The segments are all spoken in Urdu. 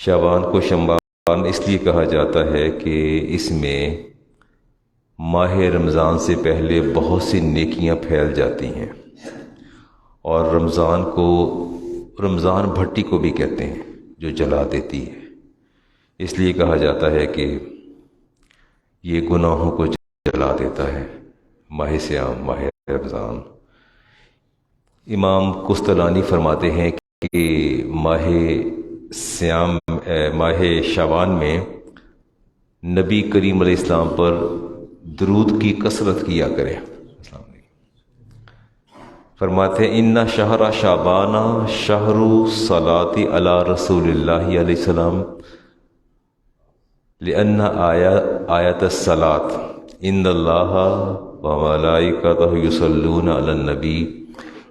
شعبان کو شمبان اس لیے کہا جاتا ہے کہ اس میں ماہ رمضان سے پہلے بہت سی نیکیاں پھیل جاتی ہیں، اور رمضان کو رمضان بھٹی کو بھی کہتے ہیں جو جلا دیتی ہے، اس لیے کہا جاتا ہے کہ یہ گناہوں کو جلا دیتا ہے ماہ سیام، ماہ رمضان۔ امام قسطلانی فرماتے ہیں کہ ماہ سیام ماہ شعبان میں نبی کریم علیہ السلام پر درود کی کثرت کیا کریں۔ فرماتے ہیں ان شہر شعبان شہر صلاۃ علی رسول اللہ علیہ السلام لأن آیت الصلاۃ ان اللہ وملائکتہ یصلون علی النبی۔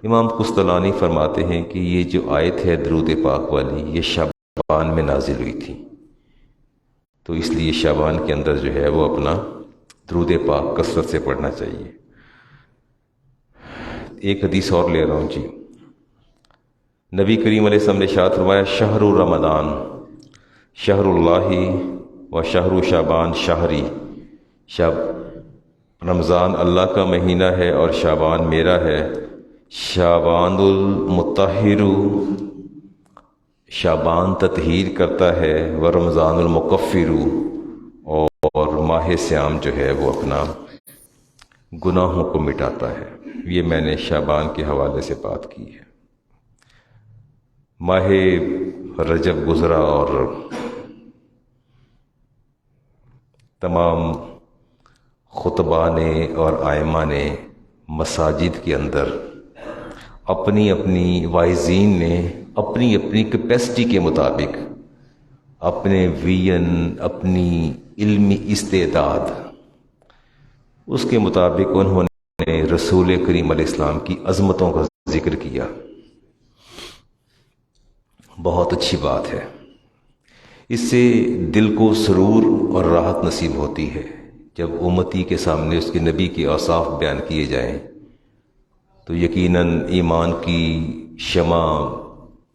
امام قسطلانی فرماتے ہیں کہ یہ جو آیت ہے درود پاک والی، یہ شعبان میں نازل ہوئی تھی، تو اس لیے شعبان کے اندر جو ہے وہ اپنا درود پاک کثرت سے پڑھنا چاہیے۔ ایک حدیث اور لے رہا ہوں جی۔ نبی کریم علیہ السلام نے ارشاد فرمایا شہر رمضان شہر اللہ و شہر شعبان شہری، رمضان اللہ کا مہینہ ہے اور شعبان میرا ہے۔ شعبان المطہر، شعبان تطہیر کرتا ہے، و رمضان المکفر، اور ماہ سیام جو ہے وہ اپنا گناہوں کو مٹاتا ہے۔ یہ میں نے شعبان کے حوالے سے بات کی ہے۔ ماہ رجب گزرا اور تمام خطبہ نے اور آئمہ نے مساجد کے اندر اپنی اپنی واعظین نے اپنی اپنی کیپیسٹی کے مطابق اپنے وین، اپنی علمی استعداد، اس کے مطابق انہوں نے رسول کریم علیہ السلام کی عظمتوں کا ذکر کیا۔ بہت اچھی بات ہے، اس سے دل کو سرور اور راحت نصیب ہوتی ہے جب امتی کے سامنے اس کے نبی کے اوصاف بیان کیے جائیں تو یقیناً ایمان کی شمع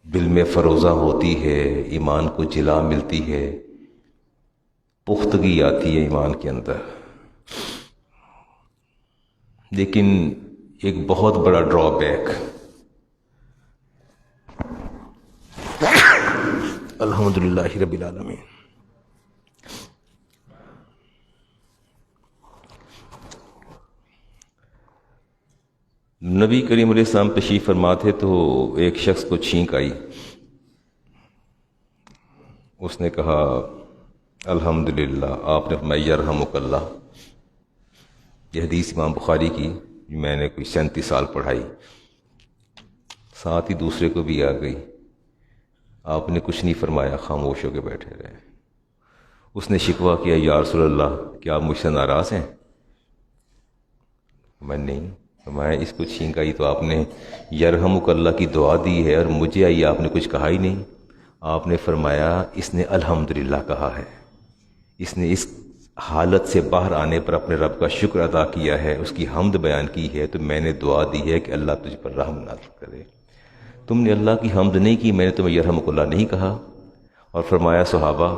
دل میں فروزہ ہوتی ہے، ایمان کو جلا ملتی ہے، پختگی آتی ہے ایمان کے اندر۔ لیکن ایک بہت بڑا ڈرا بیک، الحمدللہ رب العالمین، نبی کریم علیہ السلام تشریف فرما تھے تو ایک شخص کو چھینک آئی، اس نے کہا الحمدللہ، آپ نے فرمایا یرحمک اللہ۔ یہ حدیث امام بخاری کی میں نے کوئی 37 سال پڑھائی، ساتھ ہی دوسرے کو بھی آ گئی، آپ نے کچھ نہیں فرمایا، خاموش ہو کے بیٹھے رہے۔ اس نے شکوہ کیا یا رسول اللہ کیا آپ مجھ سے ناراض ہیں؟ میں نہیں فرمایا اس کو چھینک آئی تو آپ نے یرحمک اللہ کی دعا دی ہے اور مجھے آئی آپ نے کچھ کہا ہی نہیں۔ آپ نے فرمایا اس نے الحمدللہ کہا ہے، اس نے اس حالت سے باہر آنے پر اپنے رب کا شکر ادا کیا ہے، اس کی حمد بیان کی ہے، تو میں نے دعا دی ہے کہ اللہ تجھ پر رحم نازل کرے۔ تم نے اللہ کی حمد نہیں کی، میں نے تمہیں یرحمک اللہ نہیں کہا۔ اور فرمایا صحابہ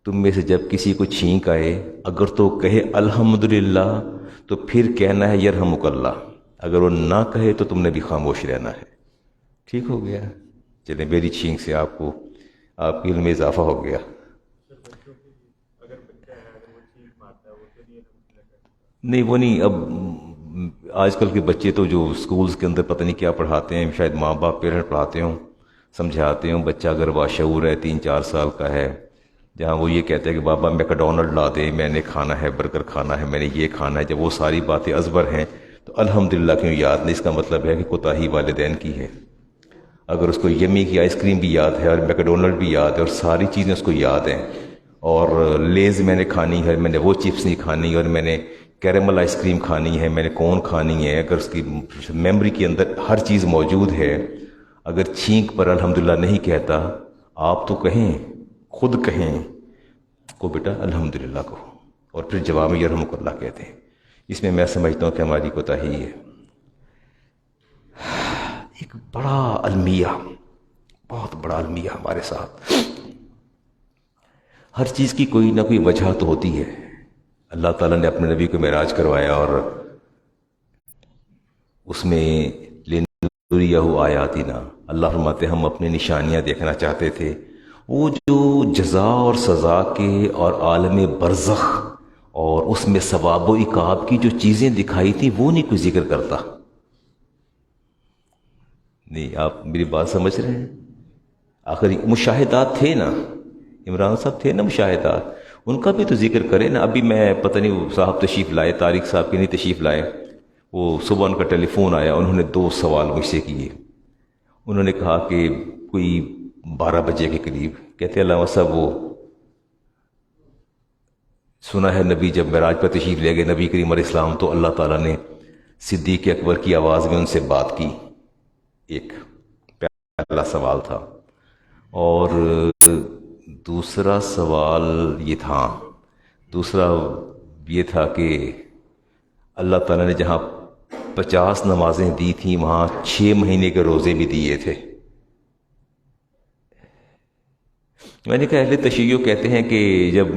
تم میں سے جب کسی کو چھینک آئے اگر تو کہے الحمدللہ تو پھر کہنا ہے یرحمک اللہ، اگر وہ نہ کہے تو تم نے بھی خاموش رہنا ہے۔ ٹھیک ہو گیا؟ چلیں میری چھینک سے آپ کو آپ کے علم میں اضافہ ہو گیا۔ نہیں وہ نہیں، اب آج کل کے بچے تو جو اسکولز کے اندر پتہ نہیں کیا پڑھاتے ہیں، شاید ماں باپ پیرنٹ پڑھاتے ہوں، سمجھاتے ہوں، بچہ اگر باشعور ہے 3-4 سال کا ہے، جہاں وہ یہ کہتا ہے کہ بابا میکڈونلڈ لا دے، میں نے کھانا ہے، برگر کھانا ہے، میں نے یہ کھانا ہے، جب وہ ساری باتیں ازبر ہیں تو الحمدللہ کیوں یاد نہیں؟ اس کا مطلب ہے کہ کوتاہی والدین کی ہے۔ اگر اس کو یمی کی آئس کریم بھی یاد ہے اور میکڈونلڈ بھی یاد ہے اور ساری چیزیں اس کو یاد ہیں، اور لیز میں نے کھانی ہے، میں نے وہ چپس نہیں کھانی، اور میں نے کیرمل آئس کریم کھانی ہے، میں نے کون کھانی ہے، اگر اس کی میموری کے اندر ہر چیز موجود ہے، اگر چھینک پر الحمدللہ نہیں کہتا، آپ تو کہیں، خود کہیں کو بیٹا الحمدللہ کہو، اور پھر جواب میں یرحمک اللہ کہتے ہیں۔ اس میں سمجھتا ہوں کہ ہماری کوتاہی ہے۔ ایک بڑا المیہ، بہت بڑا المیہ ہمارے ساتھ ہر چیز کی کوئی نہ کوئی وجہ تو ہوتی ہے. اللہ تعالیٰ نے اپنے نبی کو معراج کروایا اور اس میں لنریہ آیاتنا، اللہ فرماتے ہم اپنی نشانیاں دیکھنا چاہتے تھے. وہ جو جزا اور سزا کے اور عالم برزخ اور اس میں ثواب و عقاب کی جو چیزیں دکھائی تھیں وہ نہیں کوئی ذکر کرتا. نہیں، آپ میری بات سمجھ رہے ہیں؟ آخر مشاہدات تھے نا، عمران صاحب تھے نا مشاہدات، ان کا بھی تو ذکر کرے نا. ابھی میں پتہ نہیں وہ صاحب تشریف لائے، طارق صاحب کے نہیں تشریف لائے، وہ صبح ان کا ٹیلی فون آیا، انہوں نے 2 سوال مجھ سے کیے. انہوں نے کہا کہ کوئی 12 بجے کے قریب، کہتے علامہ صاحب وہ سنا ہے نبی جب معراج پر تشریف لے گئے نبی کریم علیہ السلام تو اللہ تعالیٰ نے صدیق اکبر کی آواز میں ان سے بات کی. ایک پہلا سوال تھا. اور دوسرا سوال یہ تھا، دوسرا یہ تھا کہ اللہ تعالیٰ نے جہاں 50 نمازیں دی تھیں وہاں 6 مہینے کے روزے بھی دیے تھے. میں نے کہا اہل تشیع کہتے ہیں کہ جب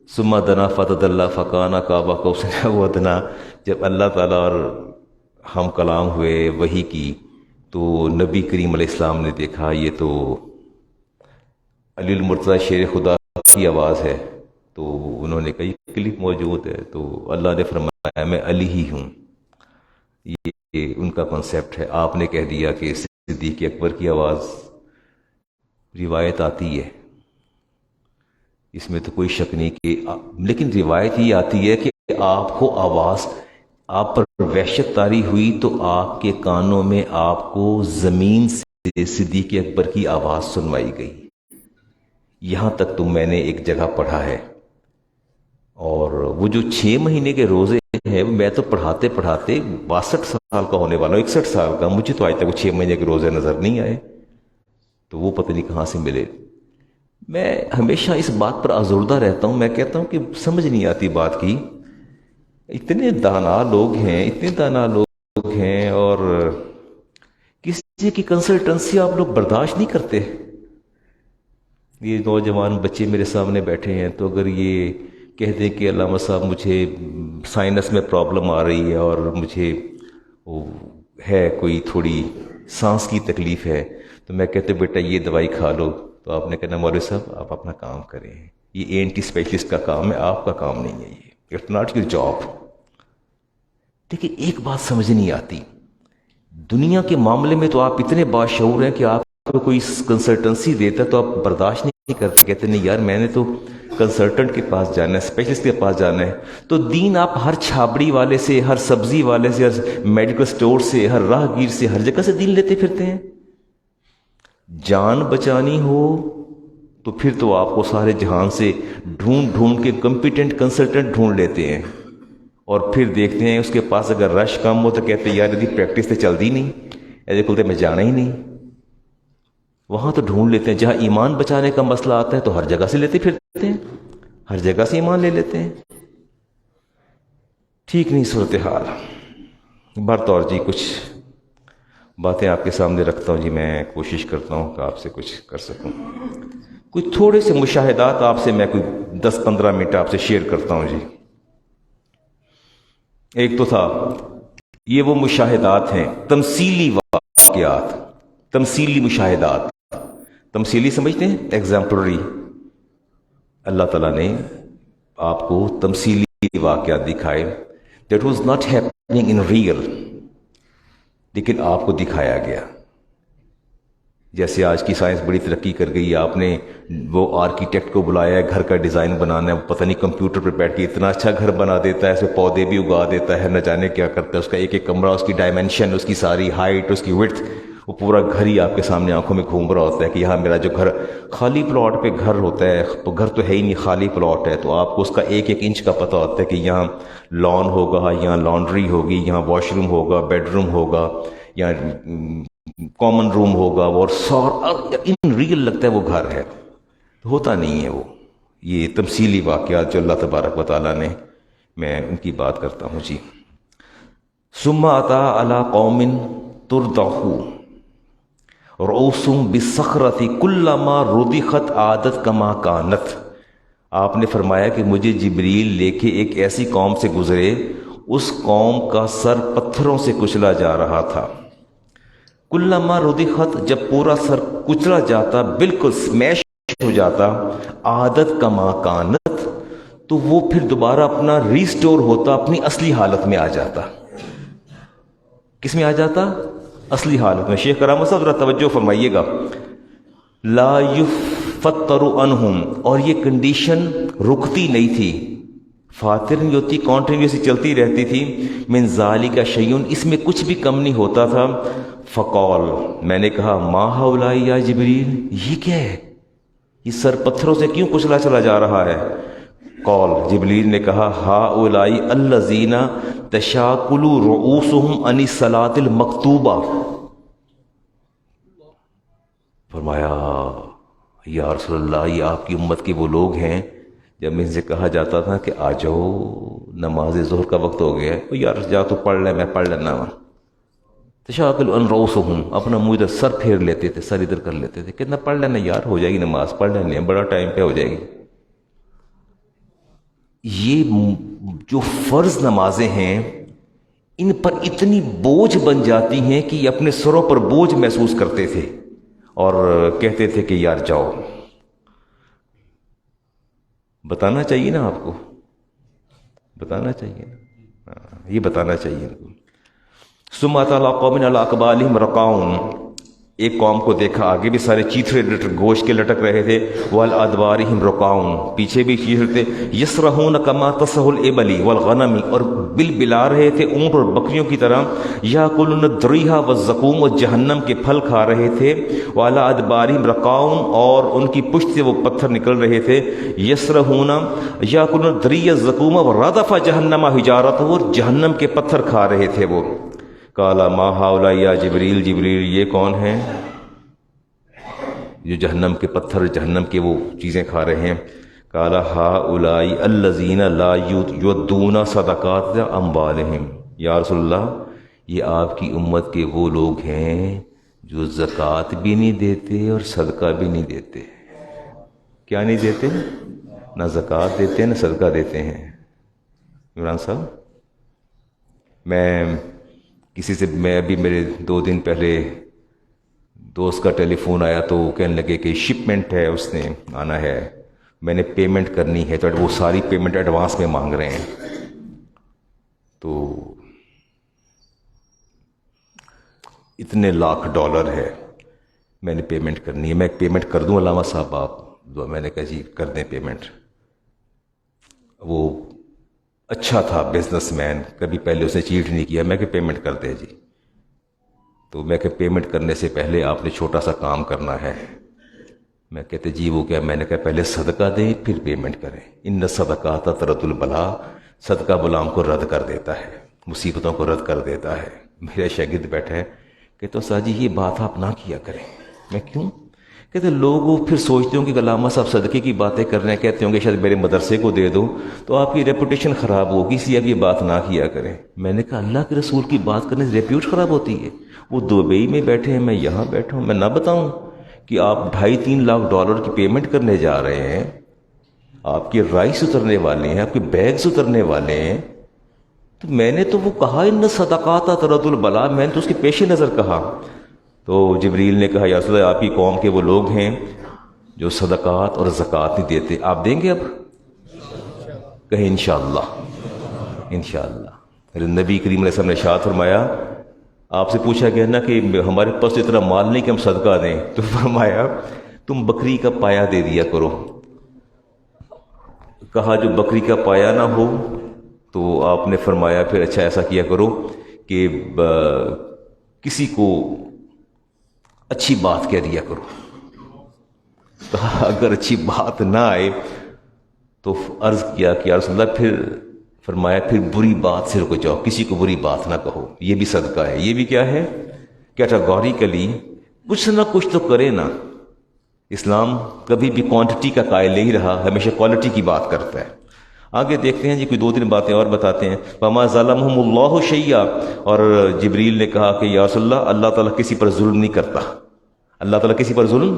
ثم دنا فتدلی فکان قاب قوسین او ادنی، جب اللہ تعالیٰ اور ہم کلام ہوئے وحی کی تو نبی کریم علیہ السلام نے دیکھا یہ تو علی المرتضیٰ شیر خدا کی آواز ہے. تو انہوں نے کہا یہ کلپ موجود ہے، تو اللہ نے فرمایا میں علی ہی ہوں. یہ ان کا کنسیپٹ ہے. آپ نے کہہ دیا کہ صدیق اکبر کی آواز، روایت آتی ہے، اس میں تو کوئی شک نہیں کہ لیکن روایت یہ آتی ہے کہ آپ کو آواز، آپ پر وحشت طاری ہوئی تو آپ کے کانوں میں آپ کو زمین سے صدیق اکبر کی آواز سنوائی گئی. یہاں تک تو میں نے ایک جگہ پڑھا ہے. اور وہ جو 6 مہینے کے روزے ہیں میں تو پڑھاتے پڑھاتے 62 سال کا ہونے والا ہوں، 61 سال کا، مجھے تو آج تک وہ 6 مہینے کے روزے نظر نہیں آئے. تو وہ پتہ نہیں کہاں سے ملے. میں ہمیشہ اس بات پر آزردہ رہتا ہوں، میں کہتا ہوں کہ سمجھ نہیں آتی بات کی. اتنے دانا لوگ ہیں، اتنے دانا لوگ ہیں، اور کسی کی کنسلٹنسی آپ لوگ برداشت نہیں کرتے. یہ نوجوان بچے میرے سامنے بیٹھے ہیں تو اگر یہ کہہ دیں کہ علامہ صاحب مجھے سائنس میں پرابلم آ رہی ہے اور مجھے وہ ہے کوئی تھوڑی سانس کی تکلیف ہے، تو میں کہتے بیٹا یہ دوائی کھا لو، تو آپ نے کہنا مولوی صاحب آپ اپنا کام کریں، یہ اینٹی اسپیشلسٹ کا کام ہے، آپ کا کام نہیں ہے، یہ اٹس ناٹ یور جاب. دیکھیں ایک بات سمجھ نہیں آتی، دنیا کے معاملے میں تو آپ اتنے باشعور ہیں کہ آپ کو کوئی کنسلٹنسی دیتا ہے تو آپ برداشت نہیں کرتے، کہتے نہیں یار میں نے تو کنسلٹنٹ کے پاس جانا ہے، اسپیشلسٹ کے پاس جانا ہے. تو دین آپ ہر چھابڑی والے سے، ہر سبزی والے سے، ہر میڈیکل سٹور سے، ہر راہ گیر سے، ہر جگہ سے دین لیتے پھرتے ہیں. جان بچانی ہو تو پھر تو آپ کو سارے جہان سے ڈھونڈ ڈھونڈ کے کمپیٹنٹ کنسلٹنٹ ڈھونڈ لیتے ہیں، اور پھر دیکھتے ہیں اس کے پاس اگر رش کم ہو تو کہتے ہیں یار یدی پریکٹس تو چلتی نہیں، ایسے کھلتے میں جانا ہی نہیں. وہاں تو ڈھونڈ لیتے ہیں. جہاں ایمان بچانے کا مسئلہ آتا ہے تو ہر جگہ سے لیتے پھرتے ہیں، ہر جگہ سے ایمان لے لیتے ہیں. ٹھیک نہیں صورتحال. برطور جی کچھ باتیں آپ کے سامنے رکھتا ہوں جی، میں کوشش کرتا ہوں کہ آپ سے کچھ کر سکوں. کوئی تھوڑے سے مشاہدات آپ سے میں کوئی 10-15 منٹ آپ سے شیئر کرتا ہوں جی. ایک تو تھا یہ وہ مشاہدات ہیں تمثیلی واقعات، تمثیلی مشاہدات. تمثیلی سمجھتے ہیں ایگزامپلری. اللہ تعالیٰ نے آپ کو تمثیلی واقعات دکھائے، that was not happening in real, لیکن آپ کو دکھایا گیا. جیسے آج کی سائنس بڑی ترقی کر گئی، آپ نے وہ آرکیٹیکٹ کو بلایا ہے گھر کا ڈیزائن بنانا ہے، پتہ نہیں کمپیوٹر پہ بیٹھ کے اتنا اچھا گھر بنا دیتا ہے، اس میں پودے بھی اگا دیتا ہے، نہ جانے کیا کرتا ہے، اس کا ایک ایک کمرہ، اس کی ڈائمنشن، اس کی ساری ہائٹ، اس کی وڈتھ، وہ پورا گھر ہی آپ کے سامنے آنکھوں میں گھوم رہا ہوتا ہے کہ یہاں میرا جو گھر، خالی پلاٹ پہ گھر ہوتا ہے تو گھر تو ہے ہی نہیں، خالی پلاٹ ہے تو آپ کو اس کا ایک ایک انچ کا پتہ ہوتا ہے کہ یہاں لان ہوگا، یہاں لانڈری ہوگی، یہاں واش روم ہوگا، بیڈ روم ہوگا، یہاں کامن روم ہوگا، اور ان ریل لگتا ہے وہ گھر ہے، ہوتا نہیں ہے وہ. یہ تمثیلی واقعات جو اللہ تبارک و تعالیٰ نے، میں ان کی بات کرتا ہوں جی. ثم اتی علی قوم ترضعوا رؤوسهم بالصخرة كلما رضخت عادت كما كانت آپ نے فرمایا کہ مجھے جبریل لے کے ایک ایسی قوم سے گزرے، اس قوم کا سر پتھروں سے کچلا جا رہا تھا۔ کلما ردخت، جب پورا سر کچلا جاتا، بالکل سمیش ہو جاتا، عادت کما کانت، تو وہ پھر دوبارہ اپنا ریسٹور ہوتا، اپنی اصلی حالت میں آ جاتا۔ کس میں آ جاتا؟ اصلی حالت میں۔ شیخ کرامت صاحب ذرا توجہ فرمائیے گا، لا یفتر عنہم، اور یہ کنڈیشن رکتی نہیں تھی، فاتر نہیں ہوتی، کانٹینیوسلی چلتی رہتی تھی، من ذالک شیء، اس میں کچھ بھی کم نہیں ہوتا تھا۔ فقال، میں نے کہا، ما ہؤلاء یا جبریل، یہ کیا ہے، یہ سر پتھروں سے کیوں کچلا چلا جا رہا ہے؟ قال، جبریل نے کہا، ہؤلاء الذین تشاکل رؤوسهم عن الصلاۃ المکتوبہ، فرمایا یا رسول اللہ، یہ آپ کی امت کے وہ لوگ ہیں جب ان سے کہا جاتا تھا کہ آ جاؤ نماز ظہر کا وقت ہو گیا ہے، یار جا تو پڑھ لے، میں پڑھ لینا ہوں۔ تشاکل عن رؤوسهم، اپنا منہ ادھر سر پھیر لیتے تھے، سر ادھر کر لیتے تھے، کتنا پڑھ لینا یار، ہو جائے گی نماز، پڑھ لینے، بڑا ٹائم پہ ہو جائے گی۔ یہ جو فرض نمازیں ہیں ان پر اتنی بوجھ بن جاتی ہیں کہ یہ اپنے سروں پر بوجھ محسوس کرتے تھے اور کہتے تھے کہ یار جاؤ۔ بتانا چاہیے نا آپ کو، بتانا چاہیے نا، یہ بتانا چاہیے ان کو۔ ثم اتى على قوم على اقبالهم رقاؤن، ایک قوم کو دیکھا، آگے بھی سارے چیتھڑے گوشت کے لٹک رہے تھے، والادبارهم رقاؤن، پیچھے بھی چیتھڑے تھے، یسرحون کما تصح الابل والغنم، اور بل بلا رہے تھے اونٹ اور بکریوں کی طرح، یاکلون الدریح والزقوم، اور جہنم کے پھل کھا رہے تھے، والا ادبارهم رقاؤن، اور ان کی پشت سے وہ پتھر نکل رہے تھے، یسرحون یاکلون الدریح الزقوم وردف جہنم حجارته، اور جہنم کے پتھر کھا رہے تھے وہ۔ قال ما هؤلاء یا جبریل، جبریل یہ کون ہیں جو جہنم کے پتھر، جہنم کے وہ چیزیں کھا رہے ہیں؟ قال هؤلاء الذین لا یؤدون صدقات اموالهم، یا رسول اللہ یہ آپ کی امت کے وہ لوگ ہیں جو زکوٰۃ بھی نہیں دیتے اور صدقہ بھی نہیں دیتے۔ کیا نہیں دیتے؟ نہ زکوٰۃ دیتے نہ صدقہ دیتے ہیں۔ عمران صاحب، میں ابھی میرے 2 دن پہلے دوست کا ٹیلی فون آیا تو وہ کہنے لگے کہ شپمنٹ ہے، اس نے آنا ہے، میں نے پیمنٹ کرنی ہے، تو وہ ساری پیمنٹ ایڈوانس میں مانگ رہے ہیں۔ تو اتنے $1,00,000 ہے، میں نے پیمنٹ کرنی ہے، میں پیمنٹ کر دوں علامہ صاحب آپ؟ میں نے کہا جی کر دیں پیمنٹ۔ وہ اچھا تھا بزنس مین، کبھی پہلے اس نے چیٹ نہیں کیا، میں کہ پیمنٹ کر دے جی۔ تو میں کہ پیمنٹ کرنے سے پہلے آپ نے چھوٹا سا کام کرنا ہے۔ میں کہتے جی وہ کیا؟ میں نے کہا پہلے صدقہ دیں پھر پیمنٹ کریں، ان صدقات ترد البلا، صدقہ بلام کو رد کر دیتا ہے، مصیبتوں کو رد کر دیتا ہے۔ میرے شاگرد بیٹھے ہیں کہ تو سر جی یہ بات آپ نہ کیا کریں۔ میں کیوں؟ کہتے لوگ پھر سوچتے ہوں کہ علامہ صاحب صدقے کی باتیں کر رہے ہیں، کہتے ہوں کہ شاید میرے مدرسے کو دے دو تو آپ کی ریپوٹیشن خراب ہوگی، اس لیے اب یہ بات نہ کیا کریں۔ میں نے کہا اللہ کے رسول کی بات کرنے سے ریپیوٹ خراب ہوتی ہے؟ وہ دبئی میں بیٹھے ہیں، میں یہاں بیٹھا ہوں، میں نہ بتاؤں کہ آپ $2.5-3 لاکھ کی پیمنٹ کرنے جا رہے ہیں، آپ کے رائس اترنے والے ہیں، آپ کے بیگز اترنے والے ہیں۔ تو میں نے تو وہ کہا ان صدقات ترد البلا، میں نے تو اس کے پیش نظر کہا۔ تو جبریل نے کہا یا رسول اللہ آپ کی قوم کے وہ لوگ ہیں جو صدقات اور زکوٰۃ نہیں دیتے، آپ دیں گے؟ اب کہیں انشاءاللہ، انشاءاللہ۔ نبی کریم علیہ السلام نے ارشاد فرمایا، آپ سے پوچھا گیا نا کہ ہمارے پاس اتنا مال نہیں کہ ہم صدقہ دیں، تو فرمایا تم بکری کا پایا دے دیا کرو۔ کہا جو بکری کا پایا نہ ہو تو آپ نے فرمایا پھر اچھا ایسا کیا کرو کہ کسی کو اچھی بات کہہ دیا کرو۔ کہا اگر اچھی بات نہ آئے تو عرض کیا کہ یا رسول اللہ، پھر فرمایا پھر بری بات سے رک جاؤ، کسی کو بری بات نہ کہو، یہ بھی صدقہ ہے۔ یہ بھی کیا ہے؟ کیٹاگوریکلی کچھ نہ کچھ تو کرے نا۔ اسلام کبھی بھی کوانٹٹی کا قائل نہیں رہا، ہمیشہ کوالٹی کی بات کرتا ہے۔ آگے دیکھتے ہیں جی، کوئی 2-3 باتیں اور بتاتے ہیں۔ وما ظلمهم اللہ شیئا، اور جبریل نے کہا کہ یا رسول اللہ، اللہ تعالیٰ کسی پر ظلم نہیں کرتا، اللہ تعالیٰ کسی پر ظلم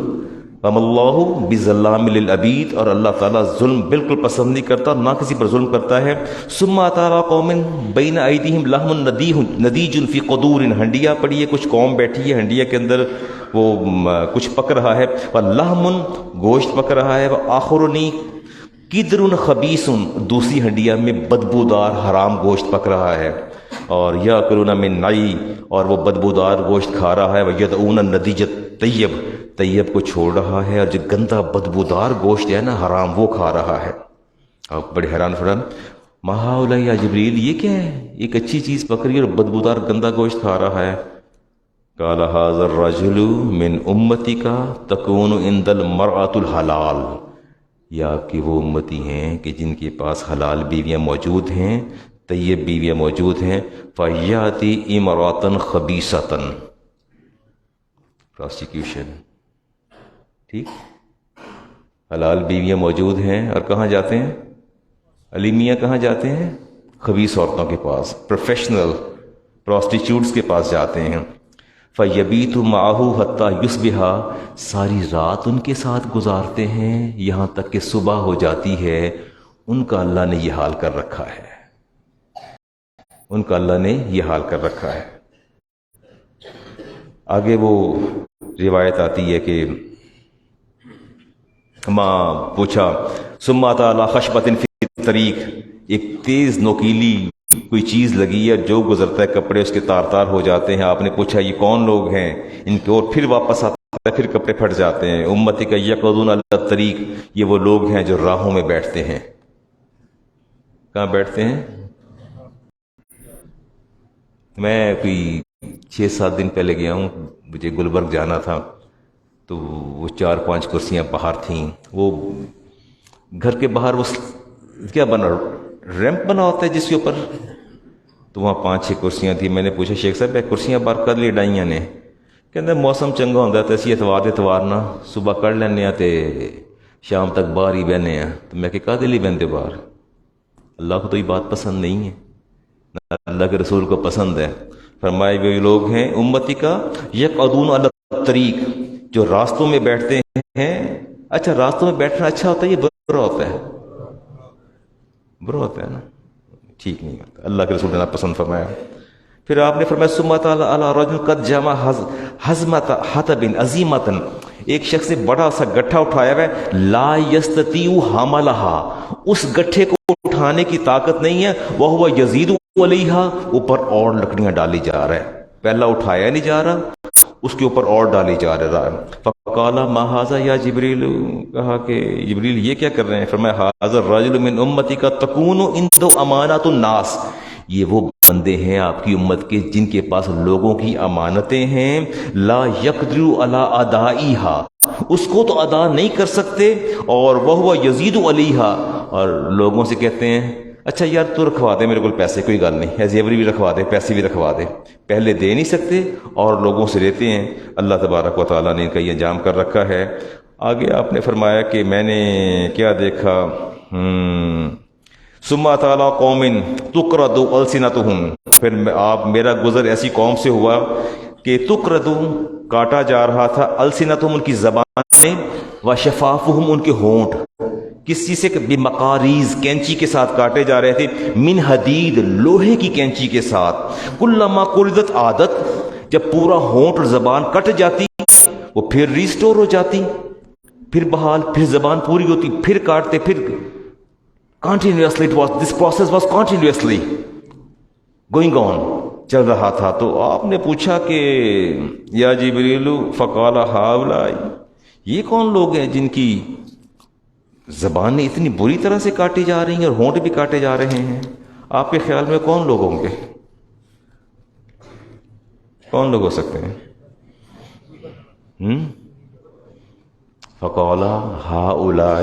وَمَاللَّهُ بِظَلَّامٍ لِّلْعَبِيدِ، اور اللہ تعالیٰ ظلم بالکل پسند نہیں کرتا، نہ کسی پر ظلم کرتا ہے۔ ثُمَّ أَتَىٰ عَلَىٰ قَوْمٍ بَيْنَ أَيْدِيهِمْ لَحْمٌ نَضِيجٌ فِي قُدُورٍ، ہنڈیا پڑی ہے، کچھ قوم بیٹھی ہے، ہنڈیا کے اندر وہ کچھ پک رہا ہے، وَلَحْمٌ گوشت پک رہا ہے، وَآخَرُ قِدْرٌ خَبِيثٌ دوسری ہنڈیا میں بدبودار حرام گوشت پک رہا ہے، اور یاکلون من نعی، اور وہ بدبودار گوشت کھا رہا ہے، وَيَدْعُونَ النَّضِیجَ الطَّیِّب، طیب کو چھوڑ رہا ہے، اور جو گندا بدبودار گوشت ہے نا حرام وہ کھا رہا ہے۔ آپ بڑے حیران فران، ما ہؤلاء یا جبریل، یہ کیا ہے؟ ایک اچھی چیز پک رہی ہے اور بدبودار گندا گوشت کھا رہا ہے۔ قال ھذا الرجل من امتک تکون عند المرأة الحلال، یہ آپ کی وہ امتی ہیں کہ جن کے پاس حلال بیویاں موجود ہیں، طیب بیویاں موجود ہیں، فیاتی امراۃ خبیثۃ، پراسٹیکیوشن، ٹھیک، حلال بیویاں موجود ہیں، اور کہاں جاتے ہیں؟ علی میاں کہاں جاتے ہیں؟ خبیث عورتوں کے پاس، پروفیشنل پراسٹیچیوٹس کے پاس جاتے ہیں۔ فَيَبِيتُ مَعَهُ حَتَّى يُصْبِحَ، ساری رات ان کے ساتھ گزارتے ہیں یہاں تک کہ صبح ہو جاتی ہے۔ ان کا اللہ نے یہ حال کر رکھا ہے، ان کا اللہ نے یہ حال کر رکھا ہے۔ آگے وہ روایت آتی ہے کہ ماں پوچھا، ثم أتى على خشبة في الطريق، ایک تیز نوکیلی کوئی چیز لگی ہے، جو گزرتا ہے کپڑے اس کے تار تار ہو جاتے ہیں۔ آپ نے پوچھا یہ کون لوگ ہیں ان کے، اور پھر واپس آتا ہے، پھر کپڑے پھٹ جاتے ہیں۔ امتی کا یقعدون علی الطریق، یہ وہ لوگ ہیں جو راہوں میں بیٹھتے ہیں۔ کہاں بیٹھتے ہیں؟ میں کوئی 6-7 دن پہلے گیا ہوں، مجھے گلبرگ جانا تھا، تو وہ 4-5 کرسیاں باہر تھیں، وہ گھر کے باہر وہ کیا بنا، ریمپ بنا ہوتا ہے جس کے اوپر، تو وہاں 5-6 کرسیاں تھیں۔ میں نے پوچھا شیخ صاحب یہ کرسیاں باہر کر لی ڈائیاں نے؟ کہتے موسم چنگا ہوتا ہے اسی اتوار نہ صبح کر لینے تے شام تک باہر ہی بہنے ہیں۔ تو میں کہ کہتے لی بہنتے باہر؟ اللہ کو تو یہ بات پسند نہیں ہے، اللہ کے رسول کو پسند ہے۔ فرمائے وہ لوگ ہیں امتی کا یقعدون علی الطریق، جو راستوں میں بیٹھتے ہیں۔ اچھا راستوں میں بیٹھنا اچھا ہوتا ہے یہ برا ہوتا ہے؟ برا ہوتا ہے نا، ٹھیک نہیں ہوتا، اللہ کے رسول نے پسند فرمایا۔ پھر آپ نے فرمایا ثم تعالی علی رجل قد جمع حزمۃ حطب عظیمۃ، ایک شخص نے بڑا سا گٹھا اٹھایا ہے، لا یستطیع حملها، اس گٹھے کو اٹھانے کی طاقت نہیں ہے، وہو یزید علیہا، اوپر اور لکڑیاں ڈالی جا رہا ہے، پہلا اٹھایا نہیں جا رہا، اس کے اوپر اور ڈالی جا رہا ہے۔ فقال ما ھذا یا جبریل، کہا کہ جبریل یہ کیا کر رہے ہیں؟ فرمایا ھذا الرجل من امتی کا تکون عنده امانات الناس، یہ وہ بندے ہیں آپ کی امت کے جن کے پاس لوگوں کی امانتیں ہیں، لا یقدر علی ادائیہا، اس کو تو ادا نہیں کر سکتے، اور وہ یزید علیہا، اور لوگوں سے کہتے ہیں اچھا یار تو رکھوا دے میرے کو پیسے، کوئی گل نہیں ہے، زیوری بھی رکھوا دے، پیسے بھی رکھوا دے، پہلے دے نہیں سکتے اور لوگوں سے لیتے ہیں۔ اللہ تبارک و تعالیٰ نے ان کا یہ انجام کر رکھا ہے۔ آگے آپ نے فرمایا کہ میں نے کیا دیکھا، ثم تعالی قوم تقرض السنتهم، پھر آپ میرا گزر ایسی قوم سے ہوا کہ تقرض کاٹا جا رہا تھا، السنتهم ان کی زبانیں، وشفافهم ان کے ہونٹ، کس چیز سے؟ بمقاریز، کینچی کے ساتھ کاٹے جا رہے تھے، من حدید، لوہے کی کینچی کے ساتھ، کلما قرضت عادت، جب پورا ہونٹ اور زبان کٹ جاتی وہ پھر ریسٹور ہو جاتی، پھر بحال، پھر زبان پوری ہوتی، پھر کاٹتے، پھر continuously this process was continuously going on, چل رہا تھا۔ تو آپ نے پوچھا کہ یا جبریل فقال ہؤلاء، یہ کون لوگ ہیں جن کی زبانیں اتنی بری طرح سے کاٹی جا رہی ہیں اور ہونٹ بھی کاٹے جا رہے ہیں؟ آپ کے خیال میں کون لوگ ہوں گے؟ کون لوگ ہو سکتے ہیں؟ فقال ہؤلاء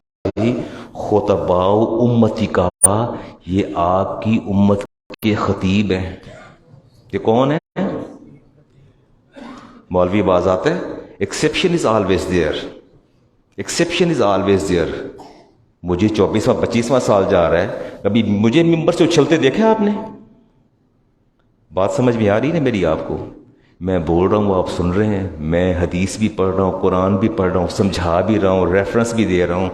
خطباء امتی کا، یہ آپ کی امت کے خطیب ہیں۔ یہ کون ہے؟ مولوی باز آتا ہے، exception is always there, exception is always there. مجھے 24واں 25واں سال جا رہا ہے، کبھی مجھے ممبر سے اچھلتے دیکھا آپ نے؟ بات سمجھ میں آ رہی نا میری آپ کو؟ میں بول رہا ہوں آپ سن رہے ہیں، میں حدیث بھی پڑھ رہا ہوں، قرآن بھی پڑھ رہا ہوں، سمجھا بھی رہا ہوں، ریفرنس بھی دے رہا ہوں۔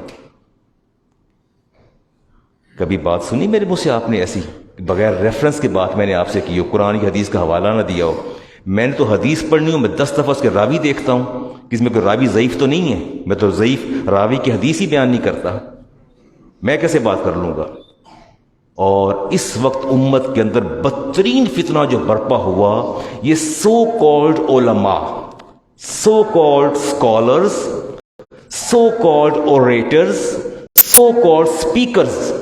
کبھی بات سنی میرے منہ سے آپ نے ایسی بغیر ریفرنس کے بات میں نے آپ سے کی ہو، قرآن کی حدیث کا حوالہ نہ دیا ہو؟ میں نے تو حدیث پڑھنی ہوں، میں 10 دفعہ اس کے راوی دیکھتا ہوں کہ اس میں کوئی راوی ضعیف تو نہیں ہے، میں تو ضعیف راوی کی حدیث ہی بیان نہیں کرتا، میں کیسے بات کر لوں گا؟ اور اس وقت امت کے اندر بدترین فتنہ جو برپا ہوا، یہ سو کالڈ علماء، so called scholars, so called orators, so called speakers,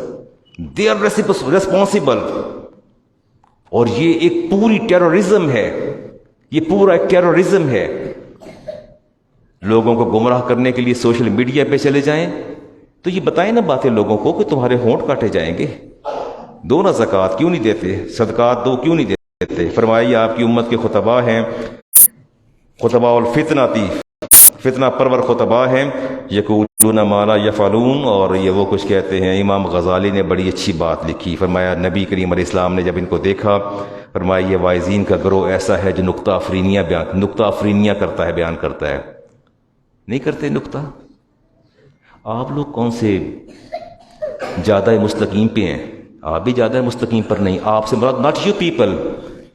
they are responsible. اور یہ ایک پوری ٹیررزم ہے، یہ پورا ایک ٹیررزم ہے۔ لوگوں کو گمراہ کرنے کے لیے سوشل میڈیا پہ چلے جائیں تو یہ بتائیں نا باتیں لوگوں کو کہ تمہارے ہونٹ کاٹے جائیں گے، دو نا زکوٰۃ کیوں نہیں دیتے، صدقات دو کیوں نہیں دیتے؟ فرمائیے آپ کی امت کے خطباء ہیں، خطباء الفتنہ، فتنہ پرور خطباء ہیں، یقولون ما لا یفعلون، اور یہ وہ کچھ کہتے ہیں۔ امام غزالی نے بڑی اچھی بات لکھی، فرمایا نبی کریم علیہ السلام نے جب ان کو دیکھا، فرمایا یہ واعظین کا گروہ ایسا ہے جو نکتہ افرینیاں کرتا ہے، بیان کرتا ہے۔ نہیں کرتے نکتہ؟ آپ لوگ کون سے زیادہ مستقیم پہ ہیں؟ آپ بھی زیادہ مستقیم پر نہیں، آپ سے مراد not you people,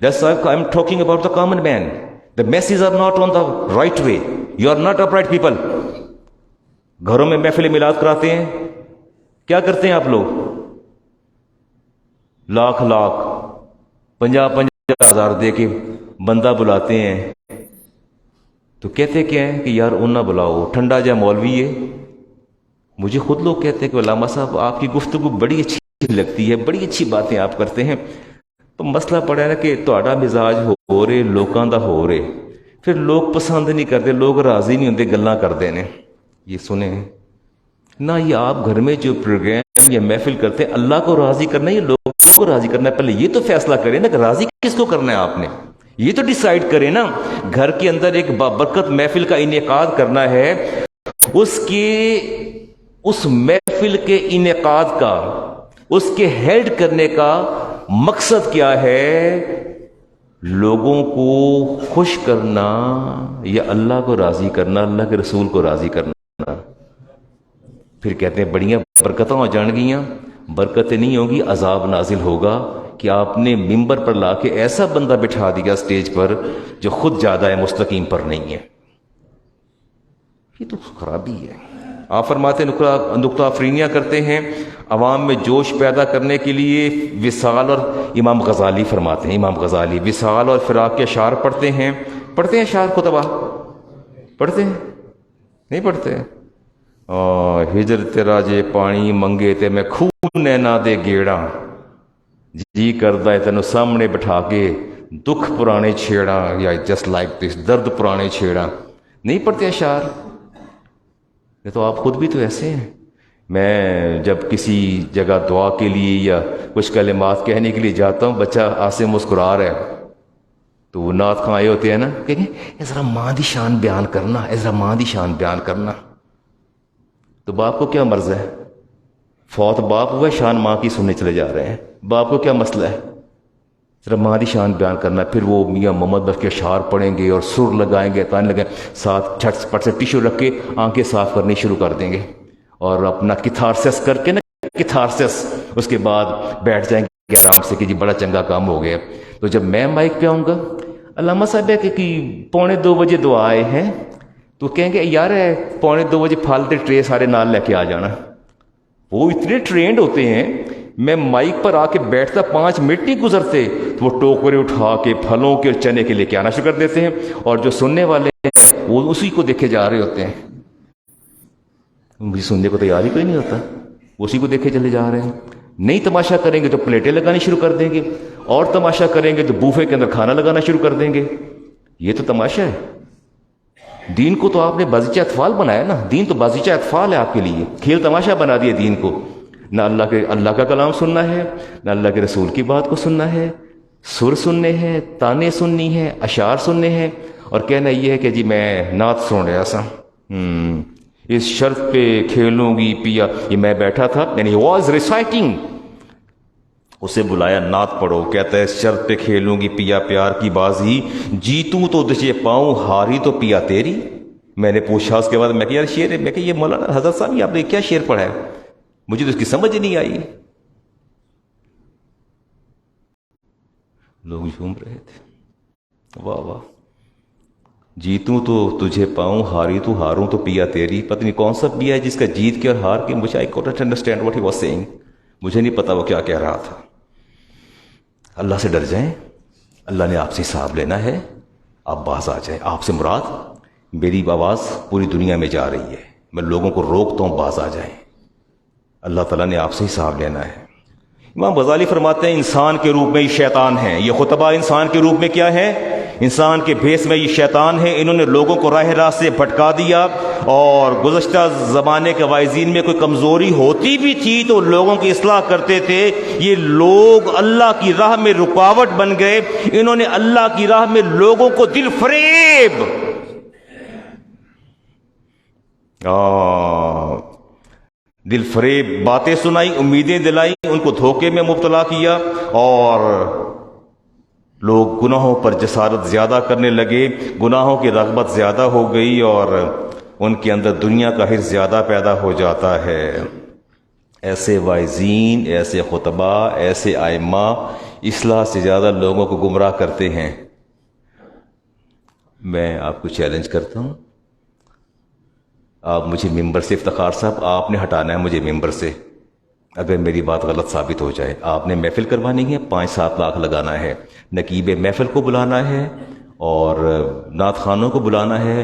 that's why I'm talking about the common man. The masses are not on the right way. You are not upright people. گھروں میں محفل میلاد کراتے ہیں، کیا کرتے ہیں آپ لوگ؟ لاکھ 50,000 دے کے بندہ بلاتے ہیں تو کہتے کیا ہیں کہ یار ان نہ بلاؤ، ٹھنڈا جا مولوی ہے۔ مجھے خود لوگ کہتے ہیں کہ علامہ صاحب آپ کی گفتگو بڑی اچھی لگتی ہے، بڑی اچھی باتیں آپ کرتے ہیں، تو مسئلہ پڑا ہے نا کہ تہاڈا مزاج ہو رہے، لوکاں دا ہو رہے، پھر لوگ پسند نہیں کرتے، لوگ راضی نہیں ہوتے، گلاں کرتے ہیں۔ یہ سنیں نہ، یہ آپ گھر میں جو پروگرام یا محفل کرتے ہیں، اللہ کو راضی کرنا ہے یا لوگوں کو راضی کرنا ہے؟ پہلے یہ تو فیصلہ کریں نا کہ راضی کس کو کرنا ہے، آپ نے یہ تو ڈیسائیڈ کریں نا۔ گھر کے اندر ایک بابرکت محفل کا انعقاد کرنا ہے، اس محفل کے انعقاد کا، اس کے ہیلڈ کرنے کا مقصد کیا ہے؟ لوگوں کو خوش کرنا یا اللہ کو راضی کرنا، اللہ کے رسول کو راضی کرنا؟ پھر کہتے ہیں بڑیاں برکتیں ہو جان گیاں، برکتیں نہیں ہوگی، عذاب نازل ہوگا کہ آپ نے ممبر پر لا کے ایسا بندہ بٹھا دیا اسٹیج پر جو خود زیادہ مستقیم پر نہیں ہے۔ یہ تو خرابی ہے۔ آپ فرماتے نکتہ افرینیاں کرتے ہیں عوام میں جوش پیدا کرنے کے لیے۔ وصال، اور امام غزالی فرماتے ہیں، امام غزالی وصال اور فراق کے اشعار پڑھتے ہیں اشعار خطبہ پڑھتے ہیں؟ نہیں پڑھتے؟ ہجر تیرا جے پانی منگے تے میں خون نہ دے گیڑا، جی کردا ہے تینوں سامنے بٹھا کے دکھ پرانے چھیڑا، یا جسٹ لائک دس، درد پرانے چھیڑا۔ نہیں پڑھتے اشعار؟ یہ تو آپ خود بھی تو ایسے ہیں۔ میں جب کسی جگہ دعا کے لیے یا کچھ کلمات کہنے کے لیے جاتا ہوں، بچہ آسے مسکرا رہا ہے تو وہ نعت خواں آئے ہوتے ہیں نا، کہیں گے ذرا ماں دی شان بیان کرنا، ذرا ماں دی شان بیان کرنا۔ تو باپ کو کیا مرض ہے؟ فوت باپ ہوا، شان ماں کی سننے چلے جا رہے ہیں، باپ کو کیا مسئلہ ہے؟ ذرا ماں دی شان بیان کرنا۔ پھر وہ میاں محمد بخش کے اشعار پڑھیں گے اور سر لگائیں گے، تانے لگائیں، ساتھ جھٹ پٹ سے ٹیشو رکھ کے آنکھیں صاف کرنی شروع کر دیں گے، اور اپنا کتھارسس کر کے نا، کتھارسس، اس کے بعد بیٹھ جائیں گے آرام سے کہ جی بڑا چنگا کام ہو گیا۔ تو جب میں مائک پہ آؤں گا، علامہ صاحب ہے کہ 1:45 بجے دعا آئے ہیں، تو کہیں گے یار 1:45 بجے پھالتے ٹرے سارے نال لے کے آ جانا۔ وہ اتنے ٹرینڈ ہوتے ہیں، میں مائک پر آ کے بیٹھتا 5 منٹ نہیں گزرتے تو وہ ٹوکرے اٹھا کے پھلوں کے اور چنے کے لے کے آنا شروع کر دیتے ہیں، اور جو سننے والے ہیں وہ اسی کو دیکھے جا رہے ہوتے ہیں۔ مجھے سننے کو تیار ہی کوئی نہیں ہوتا، اسی کو دیکھے چلے جا رہے ہیں۔ نہیں تماشا کریں گے تو پلیٹیں لگانی شروع کر دیں گے، اور تماشا کریں گے تو بوفے کے اندر کھانا لگانا شروع کر دیں گے۔ یہ تو تماشا ہے۔ دین کو تو آپ نے بازیچہ اطفال بنایا نا، دین تو بازیچہ اطفال ہے آپ کے لیے، کھیل تماشا بنا دیا دین کو۔ نہ اللہ کا کلام سننا ہے، نہ اللہ کے رسول کی بات کو سننا ہے، سر سننے ہیں، تانے سننی ہے، اشعار سننے ہیں، اور کہنا یہ ہے کہ جی میں نعت سن رہا سا، اس شرط پہ کھیلوں گی پیا۔ یہ میں بیٹھا تھا، یعنی واز ریسائٹنگ اسے بلایا، نعت پڑھو، کہتا ہے شرط پہ کھیلوں گی پیا پیار کی بازی، جیتوں تو تجھے پاؤں، ہاری تو پیا تیری۔ میں نے پوچھا اس کے بعد، میں کہ یار شعر ہے، میں کہ یہ مولانا حضرت صاحب یہ آپ نے کیا شعر پڑھا ہے؟ مجھے تو اس کی سمجھ نہیں آئی۔ لوگ جھوم رہے تھے، واہ واہ، جیتوں تو تجھے پاؤں، ہاری تو ہاروں تو پیا تیری۔ پتہ نہیں کون سا پیا ہے جس کا جیت کے اور ہار کے، مجھے I can't understand what he was saying, مجھے نہیں پتا وہ کیا کہہ رہا تھا۔ اللہ سے ڈر جائیں، اللہ نے آپ سے حساب لینا ہے، آپ باز آ جائیں۔ آپ سے مراد میری آواز پوری دنیا میں جا رہی ہے، میں لوگوں کو روکتا ہوں، باز آ جائیں، اللہ تعالیٰ نے آپ سے حساب لینا ہے۔ امام غزالی فرماتے ہیں انسان کے روپ میں یہ شیطان ہیں، یہ خطبہ انسان کے روپ میں کیا ہے؟ انسان کے بھیس میں یہ شیطان ہے۔ انہوں نے لوگوں کو راہ راست سے بھٹکا دیا، اور گزشتہ زمانے کے واعظین میں کوئی کمزوری ہوتی بھی تھی تو لوگوں کی اصلاح کرتے تھے۔ یہ لوگ اللہ کی راہ میں رکاوٹ بن گئے، انہوں نے اللہ کی راہ میں لوگوں کو دل فریب دل فریب باتیں سنائی، امیدیں دلائی، ان کو دھوکے میں مبتلا کیا، اور لوگ گناہوں پر جسارت زیادہ کرنے لگے، گناہوں کی رغبت زیادہ ہو گئی، اور ان کے اندر دنیا کا حرص زیادہ پیدا ہو جاتا ہے۔ ایسے واعظین، ایسے خطبہ، ایسے ائمہ اصلاح سے زیادہ لوگوں کو گمراہ کرتے ہیں۔ میں آپ کو چیلنج کرتا ہوں، آپ مجھے ممبر سے، افتخار صاحب آپ نے ہٹانا ہے مجھے ممبر سے اگر میری بات غلط ثابت ہو جائے۔ آپ نے محفل کروانی ہے، 5-7 لاکھ لگانا ہے، نقیب محفل کو بلانا ہے اور نعت خوانوں کو بلانا ہے۔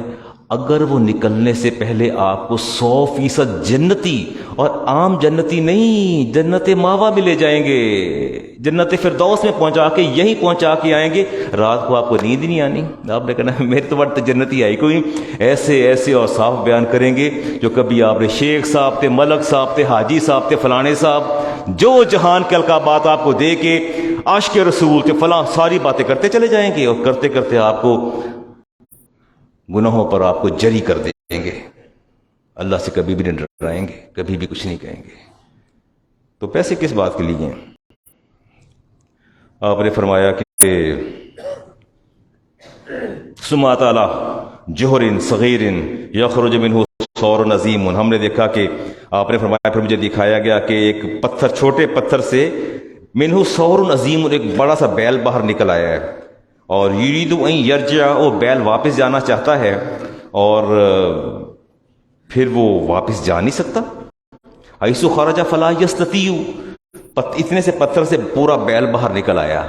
اگر وہ نکلنے سے پہلے آپ کو 100% جنتی، اور عام جنتی نہیں، جنت ماوا میں لے جائیں گے، جنت فردوس میں پہنچا کے، یہیں پہنچا کے آئیں گے، رات کو آپ کو نیند نہیں آنی، آپ نے کہنا میرے تو وقت جنتی آئی کوئی۔ ایسے ایسے اور صاف بیان کریں گے جو کبھی آپ نے شیخ صاحب تھے، ملک صاحب تھے، حاجی صاحب تھے، فلانے صاحب، جو جہان کے القابات آپ کو دے کے عاشق رسول تھے، فلاں، ساری باتیں کرتے چلے جائیں گے، اور کرتے کرتے آپ کو گناہوں پر آپ کو جری کر دیں گے۔ اللہ سے کبھی بھی نہیں ڈرائیں گے، کبھی بھی کچھ نہیں کہیں گے۔ تو پیسے کس بات کے لیے ہیں؟ آپ نے فرمایا کہ سما تعالی جوہر صغیر یخرج منہ ثور عظیم، ہم نے دیکھا کہ آپ نے فرمایا، پھر مجھے دکھایا گیا کہ ایک پتھر، چھوٹے پتھر سے منہ ثور عظیم، ایک بڑا سا بیل باہر نکل آیا ہے، اور یرید ان یرجع، وہ بیل واپس جانا چاہتا ہے، اور پھر وہ واپس جا نہیں سکتا۔ حیث خرج فلا یستطیع، اتنے سے پتھر سے پورا بیل باہر نکل آیا۔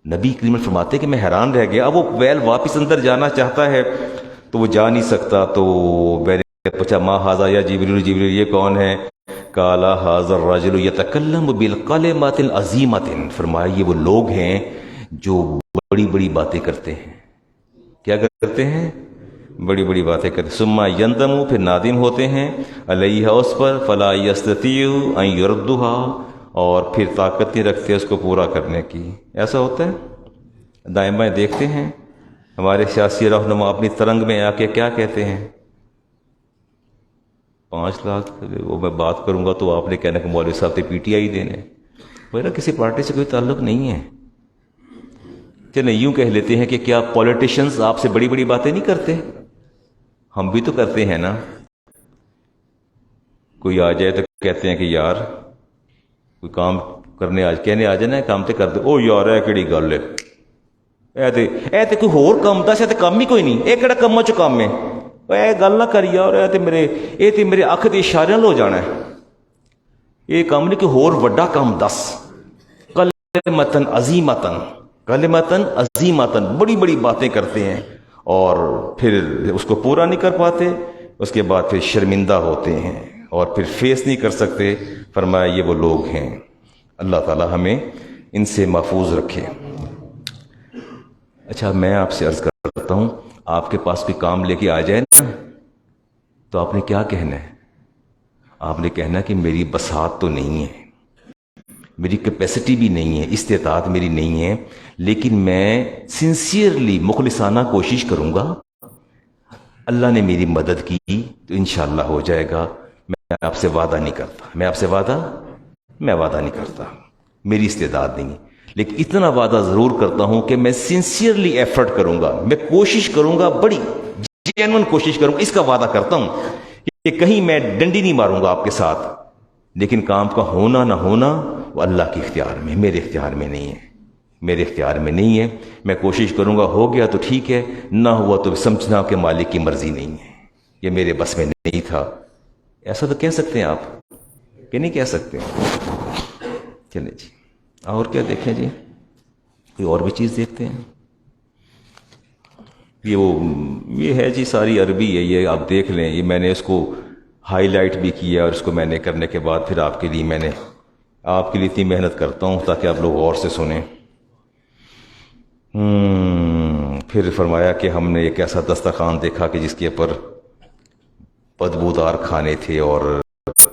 نبی کریم فرماتے کہ میں حیران رہ گیا، اب وہ بیل واپس اندر جانا چاہتا ہے تو وہ جا نہیں سکتا۔ تو میں نے پوچھا ما ھذا یا جبریل، جبریل یہ کون ہے؟ قال ھذا الرجل یتکلم بالکلمات عظیمۃ، فرمایا یہ وہ لوگ ہیں جو بڑی بڑی باتیں کرتے ہیں۔ کیا کرتے ہیں؟ بڑی بڑی باتیں کرتے ہیں۔ ثم یندم، پھر نادم ہوتے ہیں، علیہا، اس پر، فلا یستطیع ان یردها، اور پھر طاقت نہیں رکھتے اس کو پورا کرنے کی۔ ایسا ہوتا ہے، دائیں بائیں دیکھتے ہیں، ہمارے سیاسی رہنما اپنی ترنگ میں آ کے کیا کہتے ہیں، 5 لاکھ وہ میں بات کروں گا تو آپ نے کہنا کہ مولوی صاحب تو پی ٹی آئی دینے، میرا کسی پارٹی سے کوئی تعلق نہیں ہے۔ چلیں یوں کہہ لیتے ہیں کہ کیا پولیٹیشنز آپ سے بڑی بڑی باتیں نہیں کرتے؟ ہم بھی تو کرتے ہیں نا۔ کوئی آ جائے تو کہتے ہیں کہ یار کوئی کام کرنے کہنے آ جائے نا، کام تے کر دے، او یار اے کیڑی گل ہے، اے تے کوئی ہور کام دس، اے تے کام ہی کوئی نہیں، اے کیڑا کماں چ کام ہے، اے گل نہ کر یار، اے تے میرے اکھ دے اشارے نال ہو جانا ہے، یہ کام نہیں، کہ ہور وڈا کام دس۔ کلمتن عظیمتن، کلمتن عظیمتن، بڑی بڑی باتیں کرتے ہیں اور پھر اس کو پورا نہیں کر پاتے، اس کے بعد پھر شرمندہ ہوتے ہیں اور پھر فیس نہیں کر سکتے۔ فرمایا یہ وہ لوگ ہیں، اللہ تعالی ہمیں ان سے محفوظ رکھے۔ اچھا میں آپ سے عرض کرتا ہوں، آپ کے پاس کوئی کام لے کے آ جائے نا تو آپ نے کیا کہنا ہے؟ آپ نے کہنا کہ میری بساط تو نہیں ہے، میری کیپیسٹی بھی نہیں ہے، استطاعت میری نہیں ہے، لیکن میں سنسیئرلی مخلصانہ کوشش کروں گا، اللہ نے میری مدد کی تو انشاءاللہ ہو جائے گا۔ میں آپ سے وعدہ نہیں کرتا، میں وعدہ نہیں کرتا۔ میری استعداد نہیں ہے، لیکن اتنا وعدہ ضرور کرتا ہوں کہ میں سنسیئرلی ایفرٹ کروں گا، میں کوشش کروں گا، بڑی جینون کوشش کروں گا، اس کا وعدہ کرتا ہوں کہ کہیں میں ڈنڈی نہیں ماروں گا آپ کے ساتھ، لیکن کام کا ہونا نہ ہونا وہ اللہ کے اختیار میں، میرے اختیار میں نہیں ہے، میرے اختیار میں نہیں ہے۔ میں کوشش کروں گا، ہو گیا تو ٹھیک ہے، نہ ہوا تو سمجھنا کہ مالک کی مرضی نہیں ہے، یہ میرے بس میں نہیں تھا۔ ایسا تو کہہ سکتے ہیں آپ کہ نہیں کہہ سکتے؟ چلیں جی، اور کیا دیکھیں جی، کوئی اور بھی چیز دیکھتے ہیں۔ یہ ہے جی، ساری عربی ہے، یہ آپ دیکھ لیں، یہ میں نے اس کو ہائی لائٹ بھی کیا، اور اس کو میں نے کرنے کے بعد پھر آپ کے لیے اتنی محنت کرتا ہوں تاکہ آپ لوگ غور سے سنیں۔ پھر فرمایا کہ ہم نے ایک ایسا دسترخوان دیکھا کہ جس کے اوپر بدبودار کھانے تھے اور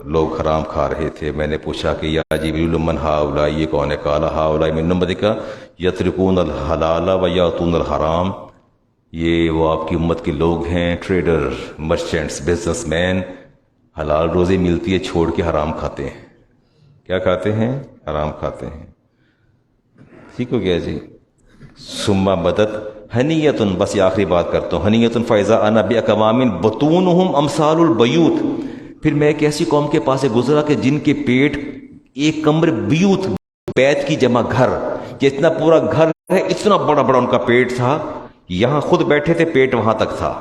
لوگ حرام کھا رہے تھے۔ میں نے پوچھا کہ یا جبریل من ہؤلاء، یہ کون ہے؟ قال ہؤلاء من امتک یترکون الحلال و یاتون الحرام، یہ وہ آپ کی امت کے لوگ ہیں، ٹریڈر، مرچنٹس، بزنس مین، حلال روزی ملتی ہے چھوڑ کے حرام کھاتے ہیں۔ کیا کھاتے ہیں؟ حرام کھاتے ہیں۔ ٹھیک ہو گیا جی۔ ثم بدت حنیۃ، بس یہ آخری بات کرتا ہوں، حنیۃ فاذا انا باقوام بطونهم امثال البیوت، پھر میں ایک ایسی قوم کے پاس سے گزرا کہ جن کے پیٹ ایک کمر، بیوت بیت کی جمع گھر، جتنا پورا گھر ہے اتنا بڑا بڑا ان کا پیٹ تھا، یہاں خود بیٹھے تھے، پیٹ وہاں تک تھا۔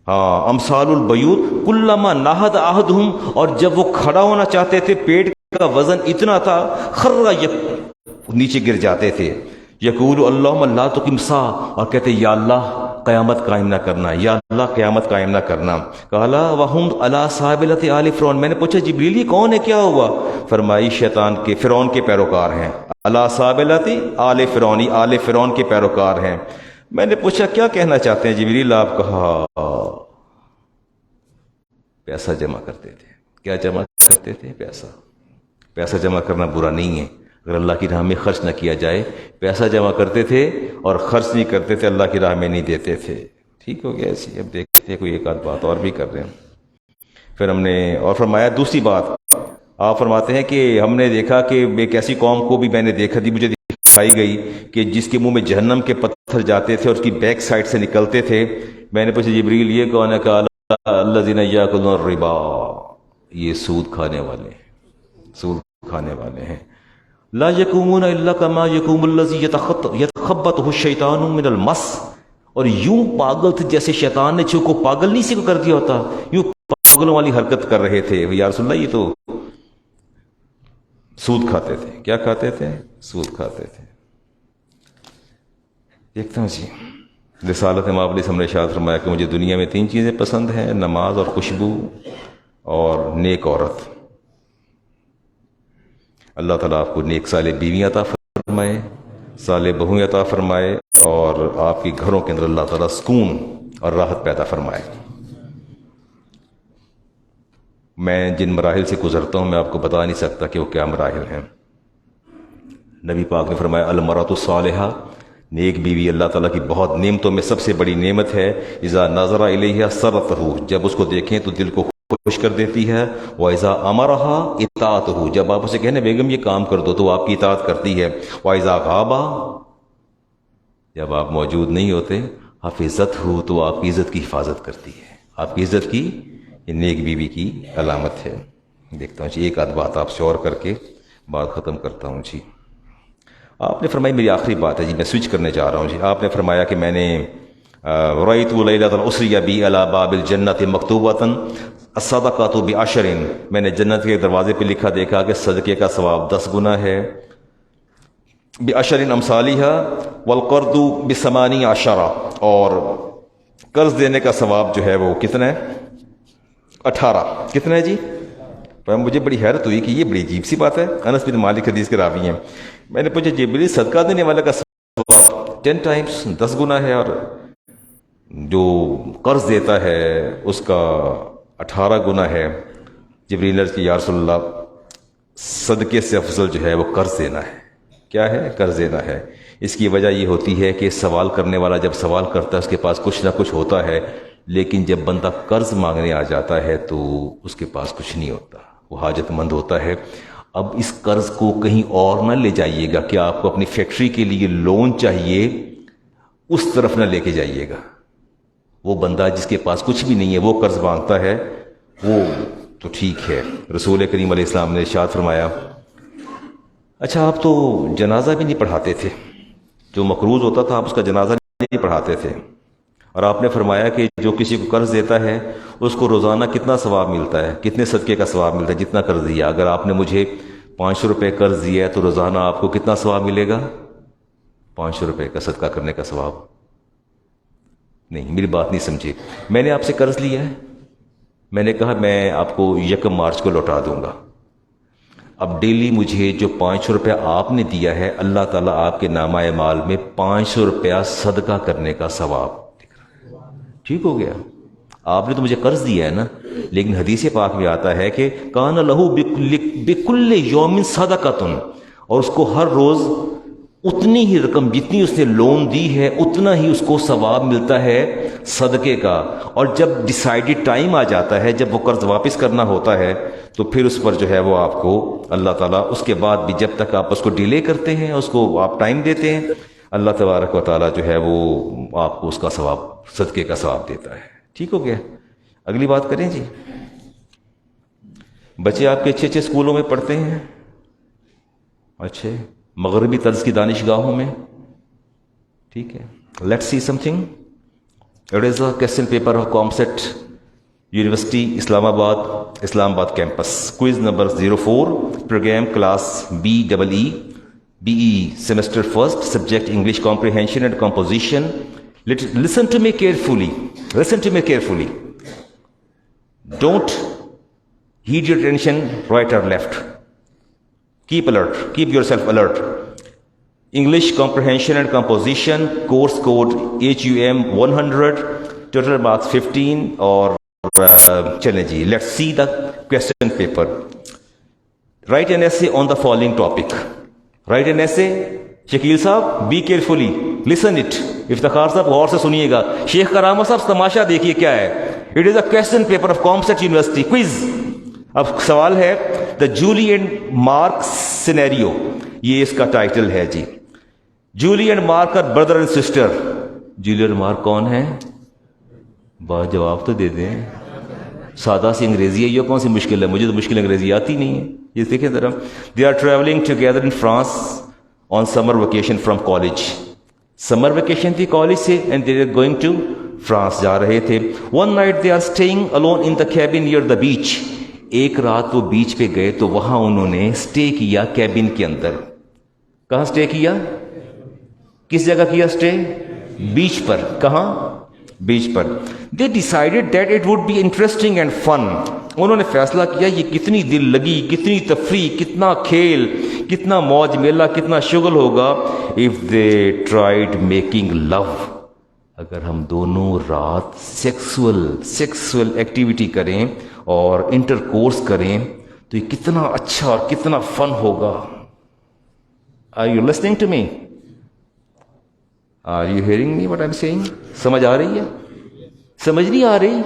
ہاں، امثال البیوت کلما نہد احدہم، اور جب وہ کھڑا ہونا چاہتے تھے پیٹ کا وزن اتنا تھا، خر نیچے گر جاتے تھے۔ یقول اللہم لا تقم الساعۃ، اور کہتے یا اللہ قیامت قائم نہ کرنا، یا اللہ قیامت قائم نہ کرنا۔ قالا وہم علی سابلۃ آل فرعون، میں نے پوچھا جبریل یہ کون ہے، کیا ہوا؟ فرمائی شیطان کے، فرعون کے پیروکار ہیں، علی سابلۃ آل فرعون، آل فرعون کے پیروکار ہیں۔ میں نے پوچھا کیا کہنا چاہتے ہیں جبریل آپ؟ کہا پیسہ جمع کرتے تھے۔ کیا جمع کرتے تھے؟ پیسہ۔ پیسہ جمع کرنا برا نہیں ہے، اگر اللہ کی راہ میں خرچ نہ کیا جائے، پیسہ جمع کرتے تھے اور خرچ نہیں کرتے تھے، اللہ کی راہ میں نہیں دیتے تھے۔ ٹھیک ہو گیا ایسی۔ اب دیکھتے ہیں کوئی ایک آدھ بات اور بھی کر رہے ہیں۔ پھر ہم نے اور فرمایا دوسری بات، آپ فرماتے ہیں کہ ہم نے دیکھا کہ ایک ایسی قوم کو بھی میں نے دیکھا تھی، مجھے دکھائی گئی کہ جس کے منہ میں جہنم کے پتھر جاتے تھے اور اس کی بیک سائڈ سے نکلتے تھے۔ میں نے پوچھا جبریل یہ کون ہے؟ قال الذین یاکلون الربا، یہ سود کھانے والے، سود کھانے والے ہیں۔ لا یقومون الا کما یقوم الذی یتخبطہ الشیطان من المس، اور یوں پاگل تھے جیسے شیطان نے کو پاگل نہیں سے کو کر دیا ہوتا، یوں پاگلوں والی حرکت کر رہے تھے۔ یا رسول اللہ یہ تو سود کھاتے تھے۔ کیا کھاتے تھے؟ سود کھاتے تھے۔ دیکھتا ہوں جی، رسالت مآب علیہ السلام نے ارشاد فرمایا کہ مجھے دنیا میں 3 چیزیں پسند ہیں، نماز اور خوشبو اور نیک عورت۔ اللہ تعالیٰ آپ کو نیک صالح بیوی عطا فرمائے، صالح بہو عطا فرمائے، اور آپ کے گھروں کے اندر اللہ تعالیٰ سکون اور راحت پیدا فرمائے۔ میں جن مراحل سے گزرتا ہوں میں آپ کو بتا نہیں سکتا کہ وہ کیا مراحل ہیں۔ نبی پاک نے فرمایا المرأۃ الصالحہ، نیک بیوی اللہ تعالیٰ کی بہت نعمتوں میں سب سے بڑی نعمت ہے۔ اذا نظر الیہا سرتہ، جب اس کو دیکھیں تو دل کو خوش کر دیتی ہے۔ وَإِذَا أَمَرَهَا اطاعتہ، جب آپ اسے کہنے بیگم یہ کام کر دو تو وہ آپ کی اطاعت کرتی ہے۔ وَإِذَا غَابَ، جب آپ موجود نہیں ہوتے، حفظتہ، تو آپ کی عزت کی حفاظت کرتی ہے۔ آپ کی عزت کی یہ نیک بیوی کی علامت ہے۔ دیکھتا ہوں جی ایک آدھ بات آپ سے اور کر کے بات ختم کرتا ہوں جی۔ آپ نے فرمایا، میری آخری بات ہے جی، میں سوئچ کرنے جا رہا ہوں جی۔ آپ نے فرمایا کہ میں نے رأیت لیلۃ اسری بی علی باب الجنۃ مکتوبۃ الصدقۃ بعشر، میں نے جنت کے دروازے پہ لکھا دیکھا کہ صدقے کا ثواب 10 گنا ہے، بعشر امثالھا، والقرض ب18، اور قرض دینے کا ثواب جو ہے وہ کتنا ہے؟ 18۔ کتنا ہے جی؟ مجھے بڑی حیرت ہوئی کہ یہ بڑی عجیب سی بات ہے۔ انس بن مالک حدیث کے راوی ہیں۔ میں نے پوچھا جبریل صدقہ دینے والے کا ثواب 10 ٹائمز 10 گنا ہے، اور جو قرض دیتا ہے اس کا 18 گنا ہے۔ جبریل نے یا رسول اللہ صدقے سے افضل جو ہے وہ قرض دینا ہے۔ کیا ہے؟ قرض دینا ہے۔ اس کی وجہ یہ ہوتی ہے کہ سوال کرنے والا جب سوال کرتا ہے اس کے پاس کچھ نہ کچھ ہوتا ہے، لیکن جب بندہ قرض مانگنے آ جاتا ہے تو اس کے پاس کچھ نہیں ہوتا، وہ حاجت مند ہوتا ہے۔ اب اس قرض کو کہیں اور نہ لے جائیے گا کہ آپ کو اپنی فیکٹری کے لیے لون چاہیے، اس طرف نہ لے کے جائیے گا. وہ بندہ جس کے پاس کچھ بھی نہیں ہے وہ قرض مانگتا ہے، وہ تو ٹھیک ہے. رسول کریم علیہ السلام نے ارشاد فرمایا، اچھا آپ تو جنازہ بھی نہیں پڑھاتے تھے، جو مقروض ہوتا تھا آپ اس کا جنازہ نہیں پڑھاتے تھے، اور آپ نے فرمایا کہ جو کسی کو قرض دیتا ہے اس کو روزانہ کتنا ثواب ملتا ہے، کتنے صدقے کا ثواب ملتا ہے، جتنا قرض دیا. اگر آپ نے مجھے 500 روپے قرض دیا ہے تو روزانہ آپ کو کتنا ثواب ملے گا؟ 500 روپے کا صدقہ کرنے کا ثواب. نہیں، میری بات نہیں سمجھے. میں نے آپ سے قرض لیا ہے، میں نے کہا میں آپ کو 1 مارچ کو لوٹا دوں گا. اب ڈیلی مجھے جو 500 روپیہ آپ نے دیا ہے، اللہ تعالیٰ آپ کے نامہ اعمال میں 500 روپیہ صدقہ کرنے کا ثواب. ٹھیک ہو گیا. آپ نے تو مجھے قرض دیا ہے نا، لیکن حدیث پاک میں آتا ہے کہ کان لہو بکل یوم صدقۃ، اور اس کو ہر روز اتنی ہی رقم جتنی اس نے لون دی ہے اتنا ہی اس کو ثواب ملتا ہے صدقے کا. اور جب ڈیسائیڈڈ ٹائم آ جاتا ہے، جب وہ قرض واپس کرنا ہوتا ہے، تو پھر اس پر جو ہے وہ آپ کو اللہ تعالیٰ اس کے بعد بھی جب تک آپ اس کو ڈیلے کرتے ہیں، اس کو آپ ٹائم دیتے ہیں، اللہ تبارک و تعالیٰ جو ہے وہ آپ کو اس کا ثواب، صدقے کا ثواب دیتا ہے. ٹھیک ہو گیا. اگلی بات کریں جی. بچے آپ کے اچھے اچھے اسکولوں میں پڑھتے ہیں، اچھے مغربی طرز کی دانشگاہوں میں. ٹھیک ہے. Let's see something. It is a question paper of COMSATS university Islamabad campus. Quiz number 04. Programme class BEE semester 1st. Subject English comprehension and composition. Listen to me carefully. Listen to me carefully. Don't heed your attention right or left. Keep alert. Keep yourself alert. English comprehension and composition, course code HUM 100, total marks 15. اور چلیں جی, let's see the question paper. Write an essay on the following topic. Write an essay. Shakeel صاحب be carefully listen it. Iftikhar صاحب غور سے سنیے گا. شیخ کرامہ صاحب تماشا دیکھیے کیا ہے. It is a question paper of COMSATS university quiz. اب سوال ہے the Julie and Mark scenario, یہ اس کا ٹائٹل ہے جی. Julie and Mark are brother and sister. Julie and Mark کون ہے؟ بات جواب تو دے دیں. سادہ سی انگریزی ہے, یہ کون سی مشکل ہے؟ مجھے تو مشکل انگریزی آتی نہیں ہے. یہ دیکھیں ذرا. They are travelling together in France on summer vacation from college. Summer vacation تھی کالج سے and they are going to France, جا رہے تھے. One night they are staying alone in the cabin near the beach. ایک رات وہ بیچ پہ گئے تو وہاں انہوں نے اسٹے کیا کیبن کے اندر. کہاں اسٹے کیا؟ کس جگہ کیا اسٹے؟ بیچ پر. کہاں؟ بیچ پر. They decided that it would be interesting and fun. انہوں نے فیصلہ کیا یہ کتنی دل لگی, کتنی تفریح, کتنا کھیل, کتنا موج میلہ, کتنا شغل ہوگا اف دے ٹرائیڈ میکنگ لو. اگر ہم دونوں رات سیکسول ایکٹیویٹی کریں اور انٹر کورس کریں تو یہ کتنا اچھا اور کتنا فن ہوگا. Are you listening to me? Are you hearing me what I'm saying? سمجھ آ رہی ہے؟ سمجھ نہیں آ رہی؟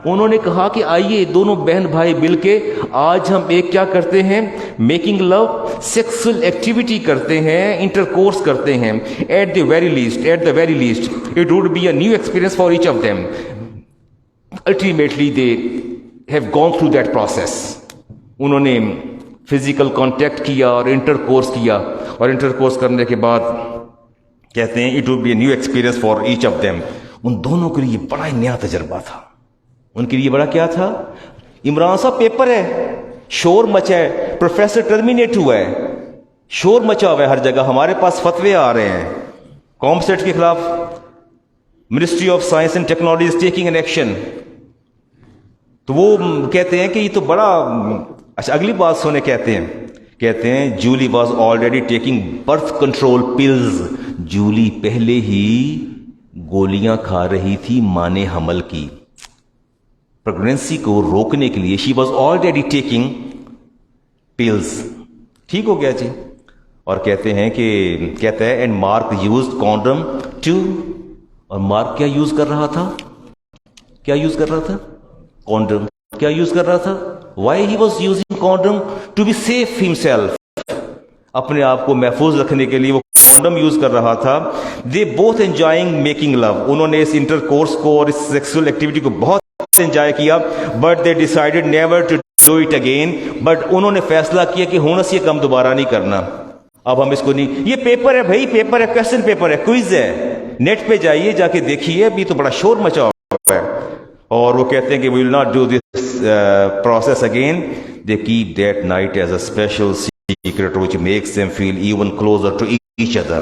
انہوں نے کہا کہ آئیے دونوں بہن بھائی مل کے آج ہم ایک کیا کرتے ہیں, میکنگ لو, سیکسل ایکٹیویٹی کرتے ہیں, انٹر کورس کرتے ہیں. At the very least it would be a new experience for each of them. Ultimately they have gone through that process. انہوں نے فزیکل کانٹیکٹ کیا اور انٹر کورس کیا, اور انٹر کورس کرنے کے بعد کہتے ہیں it would be a new experience for each of them. ان دونوں کے لیے بڑا ہی نیا تجربہ تھا. ان کے لیے بڑا کیا تھا؟ عمران صاحب پیپر ہے, شور مچا ہے, پروفیسر ٹرمینیٹ ہوا ہے, شور مچا ہوا ہے ہر جگہ, ہمارے پاس فتوے آ رہے ہیں کامسیٹ کے خلاف. Ministry of science and technology is taking an action. تو وہ کہتے ہیں کہ یہ تو بڑا اچھا. اگلی بات سونے کہتے ہیں Julie was already taking birth control pills. Julie پہلے ہی گولیاں کھا رہی تھی مانے حمل کی, پریگنینسی کو روکنے کے لیے. She was already taking pills. ٹھیک ہو گیا جی. اور کہتا ہے and Mark used condom too. اور مارک کیا یوز کر رہا تھا؟ کانڈم. کیا یوز کر رہا تھا؟ Why he was using condom? To be safe himself, اپنے آپ کو محفوظ رکھنے کے لیے وہ کانڈم یوز کر رہا تھا. دے بوتھ انجوائنگ میکنگ لو, انہوں نے اس انٹر کورس کو اور اس سیکسول ایکٹیویٹی کو بہت انجوائے کیا. But they decided never to do it again, but انہوں نے فیصلہ کیا کہ ہونس یہ کم دوبارہ نہیں کرنا. اب ہم اس کو نہیں, یہ پیپر ہے بھائی, پیپر ہے, کوشچن پیپر ہے, کوئز ہے, نیٹ پہ جائیے, جا کے دیکھیے. ابھی تو بڑا شور مچا ہوا ہے. اور وہ کہتے ہیں کہ we will not do this process again. They keep that night as a special secret which makes them feel even closer to each other.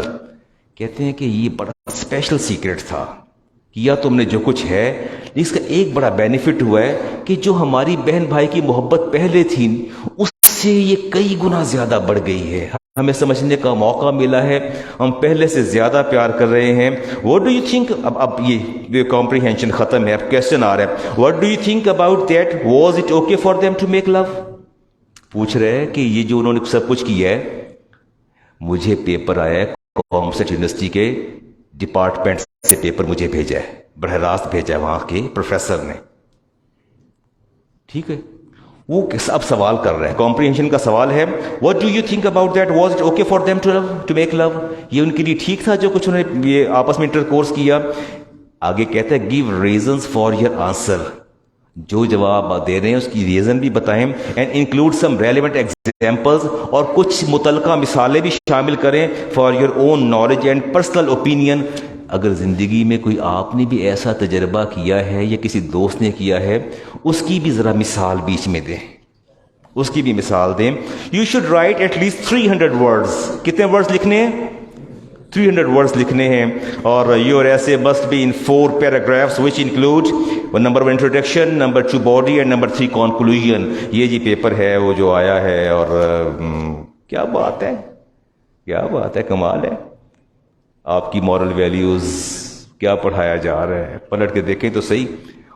کہتے ہیں کہ یہ بڑا اسپیشل سیکرٹ تھا, کیا تم نے جو کچھ ہے. اس کا ایک بڑا بینیفٹ ہوا ہے کہ جو ہماری بہن بھائی کی محبت پہلے تھی اس سے یہ کئی گنا زیادہ بڑھ گئی ہے. ہمیں سمجھنے کا موقع ملا ہے, ہم پہلے سے زیادہ پیار کر رہے ہیں. واٹ ڈو یو تھنک, اب یہ کمپریہنشن ختم ہے, اب کویسچن آ رہا ہے. What do you think about that, was it okay for them to make love. پوچھ رہے ہیں کہ یہ جو انہوں نے سب کچھ کیا ہے, مجھے پیپر آیا ہے کامسٹ یونیورسٹی کے ڈپارٹمنٹ سے, پیپر مجھے بھیجا ہے, براہ راست بھیجا ہے وہاں کے پروفیسر نے. ٹھیک ہے, وہ اب سوال کر رہے ہیں, کمپریہنشن کا سوال ہے. What do you think about that, was it okay for them to make love. یہ ان کے لیے ٹھیک تھا جو کچھ انہوں نے یہ آپس میں انٹر کورس کیا. آگے کہتا ہے give reasons for your answer, جو جواب دے رہے ہیں اس کی ریزن بھی بتائیں. And include some relevant examples, اور کچھ متعلقہ مثالیں بھی شامل کریں. For your own knowledge and personal opinion, اگر زندگی میں کوئی آپ نے بھی ایسا تجربہ کیا ہے یا کسی دوست نے کیا ہے, اس کی بھی ذرا مثال بیچ میں دیں, اس کی بھی مثال دیں. You should write at least 300 words, کتنے ورڈز لکھنے ہیں, 300 ورڈز لکھنے ہیں. اور your essay must be in 4 paragraphs which include number 1 introduction, number 2 body, and number 3 conclusion. یہ جی پیپر ہے وہ جو آیا ہے, اور کیا بات ہے, کیا بات ہے, کمال ہے. آپ کی مورل ویلیوز کیا پڑھایا جا رہا ہے, پلٹ کے دیکھیں تو صحیح.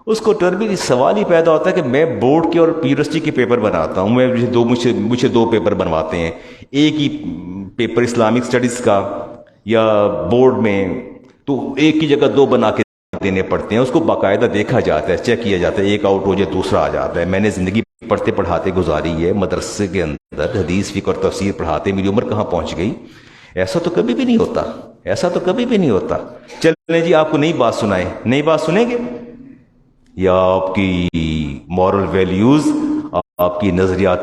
اس کو ٹربی سوال ہی پیدا ہوتا ہے کہ میں بورڈ کے اور یونیورسٹی کے پیپر بناتا ہوں, میں مجھے 2 پیپر بنواتے ہیں, ایک ہی پیپر اسلامک اسٹڈیز کا یا بورڈ میں, تو ایک کی جگہ 2 بنا کے دینے پڑتے ہیں. اس کو باقاعدہ دیکھا جاتا ہے, چیک کیا جاتا ہے, ایک آؤٹ ہو جائے دوسرا آ جاتا ہے. میں نے زندگی پڑھتے پڑھاتے گزاری ہے, مدرسے کے اندر حدیث فقہ اور تفسیر پڑھاتے, میری عمر کہاں پہنچ گئی. ایسا تو کبھی بھی نہیں ہوتا, ایسا تو کبھی بھی نہیں ہوتا. چلیں جی, آپ کو نئی بات سنائیں, نئی بات سنیں گے, یا آپ کی مورل ویلیوز, آپ کی نظریات